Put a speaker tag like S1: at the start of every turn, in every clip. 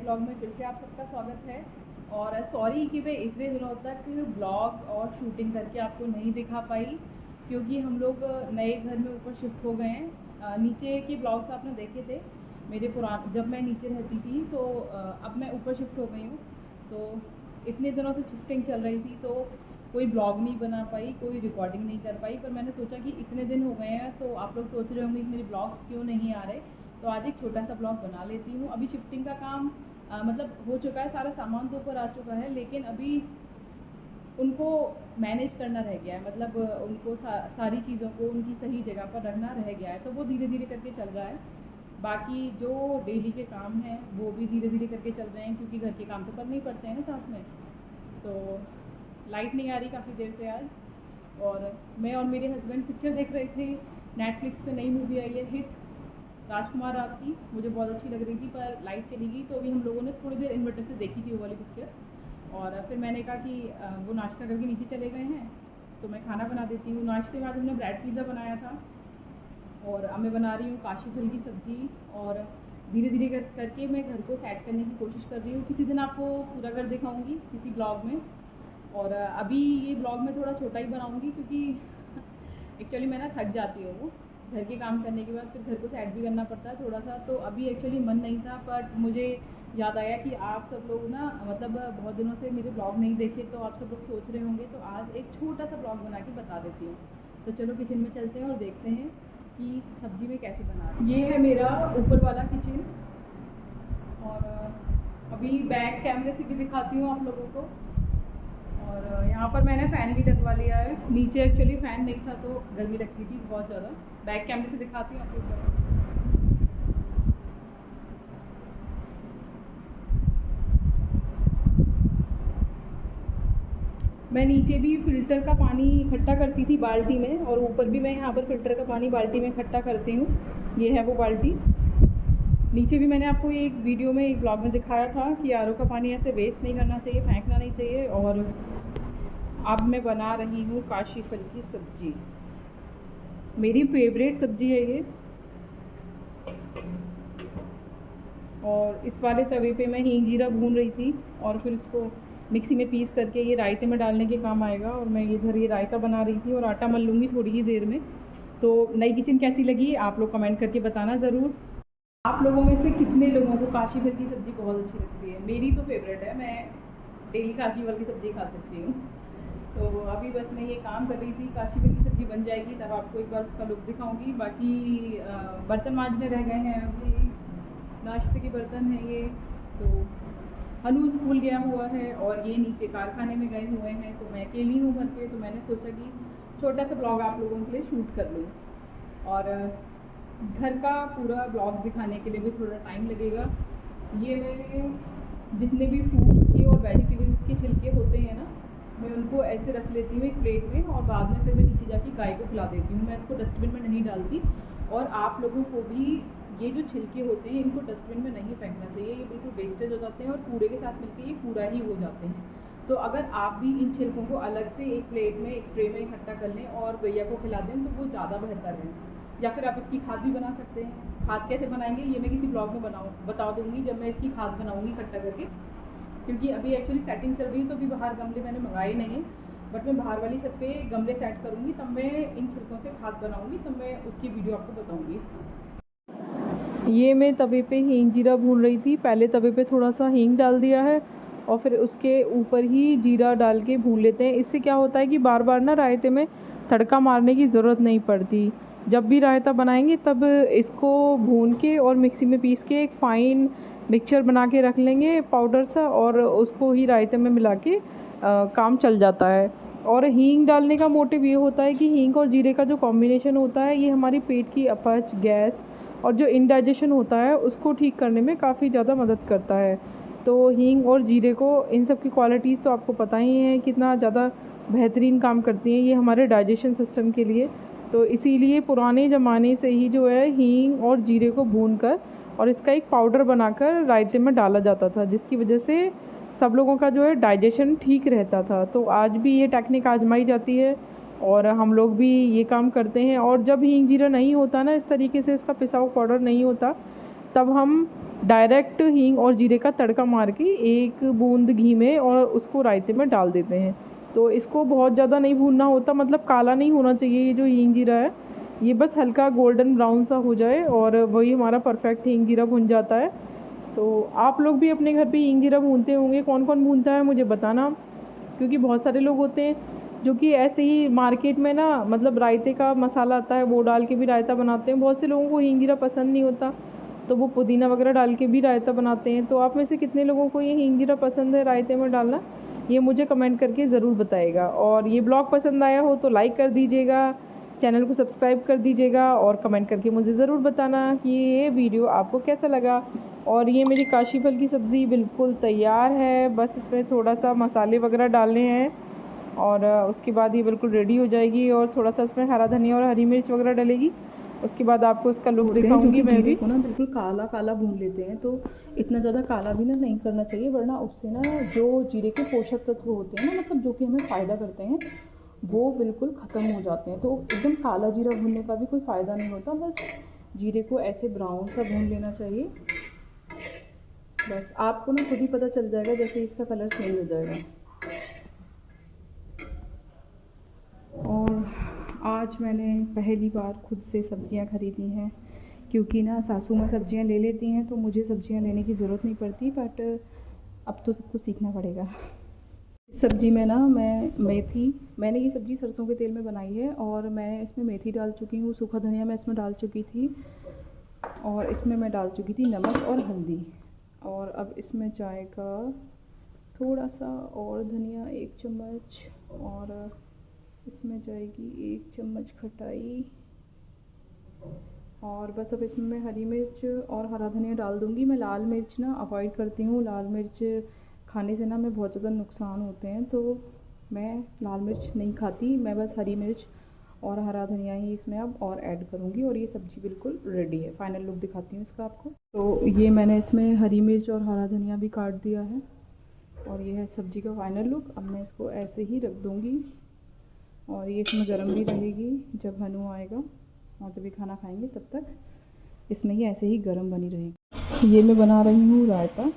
S1: Blog में फिर से आप सबका स्वागत है। और सॉरी कि मैं इतने दिनों तक ब्लॉग और शूटिंग करके आपको नहीं दिखा पाई, क्योंकि हम लोग नए घर में ऊपर शिफ्ट हो गए हैं। नीचे के ब्लॉग्स आपने देखे थे मेरे पुराने, जब मैं नीचे रहती थी। तो अब मैं ऊपर शिफ्ट हो गई हूँ, तो इतने दिनों से शिफ्टिंग चल रही थी, तो कोई ब्लॉग नहीं बना पाई, कोई रिकॉर्डिंग नहीं कर पाई। पर मैंने सोचा कि इतने दिन हो गए हैं तो आप लोग सोच रहे होंगे कि मेरे ब्लॉग्स क्यों नहीं आ रहे, तो आज एक छोटा सा ब्लॉग बना लेती हूँ। अभी शिफ्टिंग का काम मतलब हो चुका है, सारा सामान तो ऊपर आ चुका है, लेकिन अभी उनको मैनेज करना रह गया है। मतलब उनको सारी चीज़ों को उनकी सही जगह पर रखना रह गया है, तो वो धीरे धीरे करके चल रहा है। बाकी जो डेली के काम हैं वो भी धीरे धीरे करके चल रहे हैं, क्योंकि घर के काम तो करने ही पड़ते हैं ना साथ में। तो लाइट नहीं आ रही काफ़ी देर से आज, और मैं और मेरे हस्बैंड पिक्चर देख रहे थे। नेटफ्लिक्स पे नई मूवी आई है हिट, राजकुमार राव की। मुझे बहुत अच्छी लग रही थी, पर लाइट चली गई, तो अभी हम लोगों ने थोड़ी देर इन्वर्टर से देखी थी वो वाली पिक्चर। और फिर मैंने कहा कि वो नाश्ता करके नीचे चले गए हैं, तो मैं खाना बना देती हूँ। नाश्ते में आज हमने ब्रेड पिज़्ज़ा बनाया था, और अब मैं बना रही हूँ काशी फल की सब्ज़ी। और धीरे धीरे करके मैं घर को सेट करने की कोशिश कर रही हूँ। किसी दिन आपको पूरा घर दिखाऊंगी किसी ब्लॉग में। और अभी ये ब्लॉग मैं थोड़ा छोटा ही बनाऊंगी, क्योंकि एक्चुअली मैं ना थक जाती हूँ घर के काम करने के बाद, फिर घर को सेट भी करना पड़ता है थोड़ा सा। तो अभी एक्चुअली मन नहीं था, पर मुझे याद आया कि आप सब लोग ना मतलब बहुत दिनों से मेरे ब्लॉग नहीं देखे, तो आप सब लोग सोच रहे होंगे, तो आज एक छोटा सा ब्लॉग बना के बता देती हूँ। तो चलो किचन में चलते हैं और देखते हैं कि सब्ज़ी में कैसे बना रही। ये है मेरा ऊपर वाला किचन, और अभी बैक कैमरे से भी दिखाती हूँ आप लोगों को। और यहाँ पर मैंने फ़ैन भी लगवा लिया है। नीचे एक्चुअली फ़ैन नहीं था, तो गर्मी लगती थी बहुत ज़्यादा। बैक कैमरे से दिखाती हूँ आपको। मैं नीचे भी फ़िल्टर का पानी इकट्ठा करती थी बाल्टी में, और ऊपर भी मैं यहाँ पर फ़िल्टर का पानी बाल्टी में इकट्ठा करती हूँ। ये है वो बाल्टी। नीचे भी मैंने आपको एक वीडियो में, एक ब्लॉग में दिखाया था कि आरओ का पानी ऐसे वेस्ट नहीं करना चाहिए, फेंकना नहीं चाहिए। और अब मैं बना रही हूँ काशी फल की सब्ज़ी। मेरी फेवरेट सब्ज़ी है ये। और इस वाले तवे पे मैं हींग जीरा भून रही थी, और फिर इसको मिक्सी में पीस करके ये रायते में डालने के काम आएगा। और मैं इधर ये रायता बना रही थी, और आटा मल लूँगी थोड़ी ही देर में। तो नई किचन कैसी लगी आप लोग कमेंट करके बताना ज़रूर। आप लोगों में से कितने लोगों को काशी फल की सब्ज़ी बहुत अच्छी लगती है? मेरी तो फेवरेट है, मैं डेली काशी फल की सब्ज़ी खा सकती हूँ। तो अभी बस मैं ये काम कर रही थी, काशी फल की सब्ज़ी बन जाएगी तब आपको एक बार उसका लुक दिखाऊंगी। बाकी बर्तन मांजने रह गए हैं, अभी नाश्ते के बर्तन हैं ये। तो हनु स्कूल गया हुआ है, और ये नीचे कारखाने में गए हुए हैं, तो मैं अकेली हूँ घर पे। तो मैंने सोचा कि छोटा सा ब्लॉग आप लोगों के लिए शूट कर लूँ। और घर का पूरा ब्लॉग दिखाने के लिए भी थोड़ा टाइम लगेगा। ये मेरे जितने भी फ्रूट्स के और वेजिटेबल्स के छिलके होते हैं ना, मैं उनको ऐसे रख लेती हूँ एक प्लेट में, और बाद में फिर मैं नीचे जाके गाय को खिला देती हूँ। मैं इसको डस्टबिन में नहीं डालती। और आप लोगों को भी ये जो छिलके होते हैं इनको डस्टबिन में नहीं फेंकना चाहिए, ये बिल्कुल वेस्टेज हो जाते हैं, और कूड़े के साथ मिलकर ये कूड़ा ही हो जाते हैं। तो अगर आप भी इन छिलकों को अलग से एक प्लेट में, एक ट्रे में इकट्ठा कर लें और गैया को खिला दें, तो वो ज़्यादा बेहतर है। या फिर आप इसकी खाद भी बना सकते हैं। खाद कैसे बनाएंगे ये मैं किसी ब्लॉग में बता दूँगी, जब मैं इसकी खाद बनाऊँगी इकट्ठा करके। क्योंकि अभी एक्चुअली सेटिंग चल रही है, तो अभी बाहर गमले मैंने मंगाए नहीं, बट मैं बाहर वाली छत पे गमले सेट करूँगी, तब मैं इन छिलकों से खाद बनाऊँगी, तब मैं उसकी वीडियो आपको बताऊँगी। ये मैं तवे पे हींग जीरा भून रही थी। पहले तवे पे थोड़ा सा हींग डाल दिया है, और फिर उसके ऊपर ही जीरा डाल के भून लेते हैं। इससे क्या होता है कि बार बार ना रायते में तड़का मारने की ज़रूरत नहीं पड़ती। जब भी रायता बनाएंगे तब इसको भून के और मिक्सी में पीस के एक फ़ाइन मिक्सचर बना के रख लेंगे पाउडर सा, और उसको ही रायते में मिला के काम चल जाता है। और हींग डालने का मोटिव ये होता है कि हींग और जीरे का जो कॉम्बिनेशन होता है, ये हमारी पेट की अपच, गैस और जो इंडाइजेशन होता है उसको ठीक करने में काफ़ी ज़्यादा मदद करता है। तो हींग और जीरे को, इन सब की क्वालिटीज़ तो आपको पता ही है कितना ज़्यादा बेहतरीन काम करती हैं ये हमारे डाइजेशन सिस्टम के लिए। तो इसीलिए पुराने ज़माने से ही जो है हींग और जीरे को भूनकर और इसका एक पाउडर बनाकर रायते में डाला जाता था, जिसकी वजह से सब लोगों का जो है डाइजेशन ठीक रहता था। तो आज भी ये टेक्निक आजमाई जाती है, और हम लोग भी ये काम करते हैं। और जब हींग जीरा नहीं होता ना, इस तरीके से इसका पिसा हुआ पाउडर नहीं होता, तब हम डायरेक्ट हींग और जीरे का तड़का मार के एक बूंद घी में और उसको रायते में डाल देते हैं। तो इसको बहुत ज़्यादा नहीं भूनना होता, मतलब काला नहीं होना चाहिए ये जो हींग जीरा है, ये बस हल्का गोल्डन ब्राउन सा हो जाए और वही हमारा परफेक्ट हींग जीरा भुन जाता है। तो आप लोग भी अपने घर पे हींग जीरा भूनते होंगे, कौन कौन भूनता है मुझे बताना, क्योंकि बहुत सारे लोग होते हैं जो कि ऐसे ही मार्केट में ना, मतलब रायते का मसाला आता है वो डाल के भी रायता बनाते हैं। बहुत से लोगों को हींग जीरा पसंद नहीं होता तो वो पुदीना वगैरह डाल के भी रायता बनाते हैं। तो आप में से कितने लोगों को ये हींग जीरा पसंद है रायते में डालना, ये मुझे कमेंट करके ज़रूर बताइएगा। और ये ब्लॉग पसंद आया हो तो लाइक कर दीजिएगा, चैनल को सब्सक्राइब कर दीजिएगा और कमेंट करके मुझे ज़रूर बताना कि ये वीडियो आपको कैसा लगा। और ये मेरी काशी फल की सब्ज़ी बिल्कुल तैयार है, बस इसमें थोड़ा सा मसाले वगैरह डालने हैं और उसके बाद ये बिल्कुल रेडी हो जाएगी। और थोड़ा सा इसमें हरा धनिया और हरी मिर्च वगैरह डलेगी, उसके बाद आपको इसका लुक दिखाऊंगी। मैं जीरे को ना बिल्कुल काला काला भून लेते हैं, तो इतना ज़्यादा काला भी ना नहीं करना चाहिए, वरना उससे ना जो जीरे के पोषक तत्व होते हैं ना, मतलब जो कि हमें फ़ायदा करते हैं, वो बिल्कुल ख़त्म हो जाते हैं। तो एकदम काला जीरा भूनने का भी कोई फ़ायदा नहीं होता, बस जीरे को ऐसे ब्राउन सा भून लेना चाहिए। बस आपको ना खुद ही पता चल जाएगा जैसे इसका कलर चेंज हो जाएगा। और आज मैंने पहली बार खुद से सब्जियां खरीदी हैं, क्योंकि ना सासू माँ सब्जियां ले लेती हैं तो मुझे सब्जियां लेने की ज़रूरत नहीं पड़ती, बट अब तो सबको सीखना पड़ेगा। सब्जी में ना मैंने ये सब्ज़ी सरसों के तेल में बनाई है और मैं इसमें मेथी डाल चुकी हूँ, सूखा धनिया मैं इसमें डाल चुकी थी और इसमें मैं डाल चुकी थी नमक और हल्दी। और अब इसमें जाएगा थोड़ा सा और धनिया 1 चम्मच, और इसमें जाएगी 1 चम्मच खटाई, और बस अब इसमें मैं हरी मिर्च और हरा धनिया डाल दूँगी। मैं लाल मिर्च ना अवॉइड करती हूँ, लाल मिर्च खाने से ना हमें बहुत ज़्यादा नुकसान होते हैं, तो मैं लाल मिर्च नहीं खाती। मैं बस हरी मिर्च और हरा धनिया ही इसमें अब और ऐड करूँगी और ये सब्ज़ी बिल्कुल रेडी है। फाइनल लुक दिखाती हूँ इसका आपको। तो ये मैंने इसमें हरी मिर्च और हरा धनिया भी काट दिया है और ये है सब्ज़ी का फाइनल लुक। अब मैं इसको ऐसे ही रख दूँगी और ये इसमें गर्म भी रहेगी। जब हनु आएगा और जब भी खाना खाएंगे तब तक इसमें ही ऐसे ही गर्म बनी रहेगी। ये मैं बना रही हूँ रायता,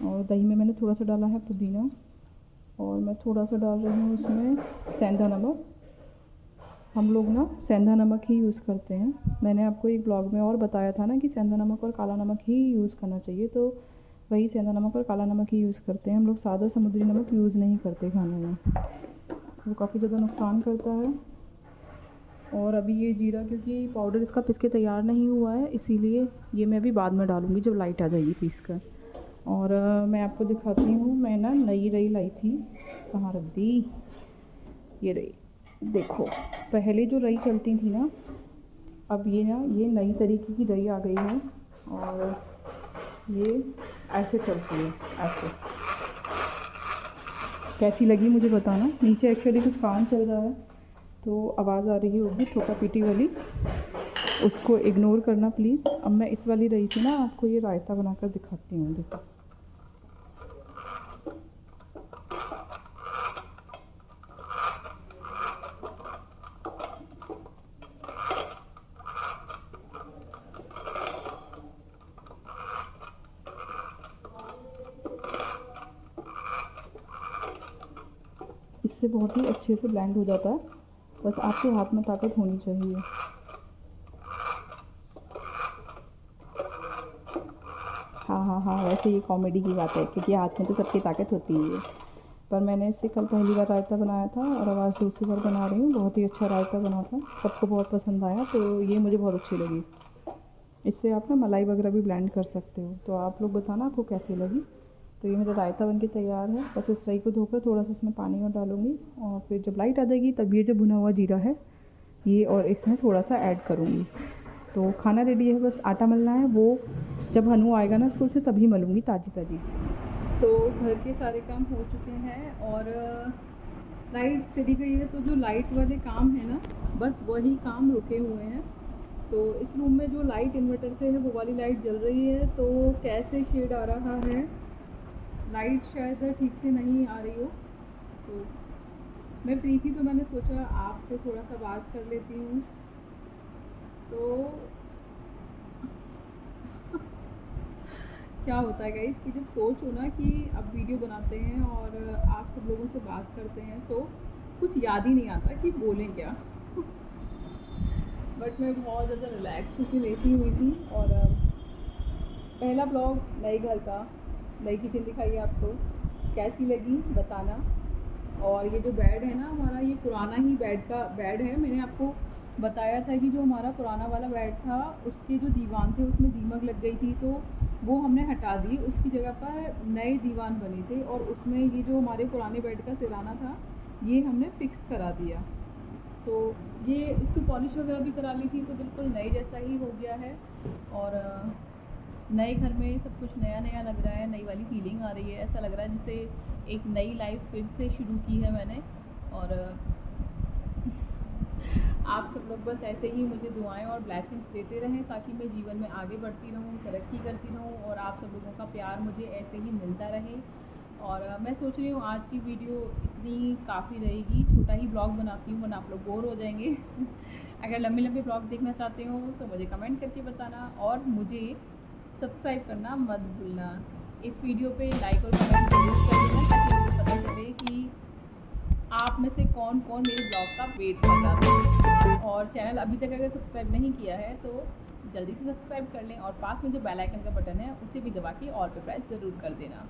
S1: और दही में मैंने थोड़ा सा डाला है पुदीना और मैं थोड़ा सा डाल रही हूँ उसमें सेंधा नमक। हम लोग ना सेंधा नमक ही यूज़ करते हैं। मैंने आपको एक ब्लॉग में और बताया था ना कि सेंधा नमक और काला नमक ही यूज़ करना चाहिए, तो वही सेंधा नमक और काला नमक ही यूज़ करते हैं हम लोग। सादा समुद्री नमक यूज़ नहीं करते खाने में, वो काफ़ी ज़्यादा नुकसान करता है। और अभी ये जीरा क्योंकि पाउडर इसका पीस के तैयार नहीं हुआ है, इसीलिए ये मैं अभी बाद में डालूँगी जब लाइट आ जाएगी पीस कर। और मैं आपको दिखाती हूँ, मैं ना नई रई लाई थी, कहाँ रख दी, ये रही देखो। पहले जो रई चलती थी ना, अब ये नई तरीके की रई आ गई है और ये ऐसे चलती है ऐसे। कैसी लगी मुझे बताना। नीचे एक्चुअली कुछ काम चल रहा है तो आवाज़ आ रही होगी ठोका पीटी वाली, उसको इग्नोर करना प्लीज़। अब मैं इस वाली रई से ना आपको ये रायता बनाकर दिखाती हूँ। देखो इससे बहुत ही अच्छे से ब्लेंड हो जाता है, बस आपके हाथ में ताकत होनी चाहिए। हाँ, वैसे ये कॉमेडी की बात है क्योंकि हाथ में तो सबकी ताकत होती ही है। पर मैंने इससे कल पहली बार रायता बनाया था और अब आज दूसरी बार बना रही हूँ। बहुत ही अच्छा रायता बना था, सबको बहुत पसंद आया, तो ये मुझे बहुत अच्छी लगी। इससे आप ना मलाई वगैरह भी ब्लेंड कर सकते हो, तो आप लोग बताना आपको कैसी लगी। तो ये मेरा रायता बनके तैयार है। बस इस रई को धोकर थोड़ा सा इसमें पानी और डालूँगी और फिर जब लाइट आ जाएगी तब ये जो भुना हुआ जीरा है ये और इसमें थोड़ा सा ऐड करूँगी। तो खाना रेडी है, बस आटा मलना है। वो जब हनु आएगा ना स्कूल से तभी मलूँगी ताज़ी ताज़ी। तो घर के सारे काम हो चुके हैं और लाइट चली गई है, तो जो लाइट वाले काम है ना, बस वही काम रुके हुए हैं। तो इस रूम में जो लाइट इन्वर्टर से है वो वाली लाइट जल रही है, तो कैसे शेड आ रहा है, लाइट शायद ठीक से नहीं आ रही हो। तो मैं फ्री थी तो मैंने सोचा आपसे थोड़ा सा बात कर लेती हूँ। तो
S2: क्या होता है गाइस कि जब सोचो ना कि अब वीडियो बनाते हैं और आप सब लोगों से बात करते हैं तो कुछ याद ही नहीं आता कि बोलें क्या। बट मैं बहुत ज़्यादा रिलैक्स होकर लेटी हुई थी और पहला ब्लॉग नए घर का, नई किचन दिखाई आपको, कैसी लगी बताना। और ये जो बेड है ना हमारा, ये पुराना ही बेड है। मैंने आपको बताया था कि जो हमारा पुराना वाला बेड था उसके जो दीवान थे उसमें दीमक लग गई थी, तो वो हमने हटा दी। उसकी जगह पर नए दीवान बने थे और उसमें ये जो हमारे पुराने बेड का सिराना था ये हमने फिक्स करा दिया। तो ये इसकी पॉलिश वगैरह भी करा ली थी, तो बिल्कुल नए जैसा ही हो गया है। और नए घर में सब कुछ नया नया लग रहा है, नई वाली फीलिंग आ रही है। ऐसा लग रहा है जैसे एक नई लाइफ फिर से शुरू की है मैंने। और आप सब लोग बस ऐसे ही मुझे दुआएं और ब्लेसिंग्स देते रहें ताकि मैं जीवन में आगे बढ़ती रहूं, तरक्की करती रहूं और आप सब लोगों का प्यार मुझे ऐसे ही मिलता रहे। और मैं सोच रही हूँ आज की वीडियो इतनी काफ़ी रहेगी, छोटा ही ब्लॉग बनाती हूँ वरना आप लोग बोर हो जाएंगे। अगर लंबे लंबे ब्लॉग देखना चाहते हो तो मुझे कमेंट करके बताना और मुझे सब्सक्राइब करना मत भूलना। इस वीडियो पे लाइक और कमेंट जरूर कर देना ताकि मुझे पता चले कि आप में से कौन कौन मेरे ब्लॉग का वेट कर रहा था। और चैनल अभी तक अगर सब्सक्राइब नहीं किया है तो जल्दी से सब्सक्राइब कर लें और पास में जो बेल आइकन का बटन है उसे भी दबा के ऑल पे प्रेस ज़रूर कर देना।